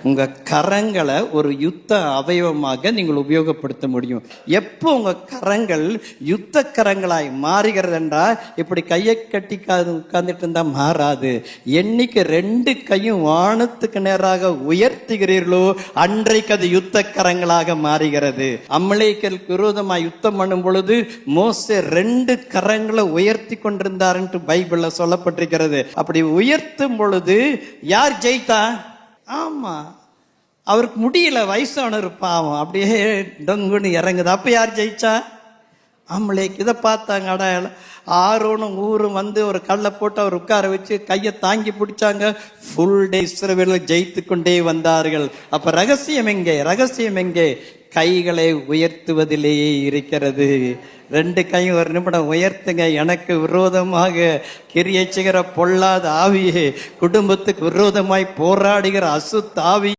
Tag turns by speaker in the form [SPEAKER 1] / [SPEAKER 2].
[SPEAKER 1] உங்க கரங்களை ஒரு யுத்த அவயவமாக நீங்கள் உபயோகப்படுத்த முடியும். எப்போ உங்க கரங்கள் யுத்த கரங்களாய் மாறுகிறது என்றால், இப்படி கையை கட்டி உட்கார்ந்துட்டு இருந்தா மாறாது. என்னைக்கு 2 கையும் வானத்துக்கு நேராக உயர்த்துகிறீர்களோ அன்றைக்கு அது யுத்த கரங்களாக மாறுகிறது. அமலேக்கிற்கு விரோதமாக யுத்தம் பண்ணும் பொழுது மோசே 2 கரங்களை உயர்த்தி கொண்டிருந்தார் என்று பைபிள்ல சொல்லப்பட்டிருக்கிறது. அப்படி உயர்த்தும் பொழுது யார் ஜெயித்தா? ஆமா, அவருக்கு முடியல, வயசானவர் பாவம், அப்படியே டொங்குன்னு இறங்குது. அப்ப யார் ஜெயிச்சா? அமலேக். இதை பார்த்தாங்க. அடையாளம் ஆரோனும் ஊரும் வந்து ஒரு கல்லை போட்டு அவர் உட்கார வச்சு கையை தாங்கி பிடிச்சாங்க. ஃபுல் டே இஸ்ரவேலர் ஜெயித்து கொண்டே வந்தார்கள். அப்ப ரகசியம் எங்கே? ரகசியம் எங்கே? கைகளை உயர்த்துவதிலேயே இருக்கிறது. 2 கையும் ஒரு நிமிடம் உயர்த்துங்க. எனக்கு விரோதமாக கிரியை செய்கிற பொல்லாத ஆவியே, குடும்பத்துக்கு விரோதமாய் போராடுகிற அசுத்த ஆவி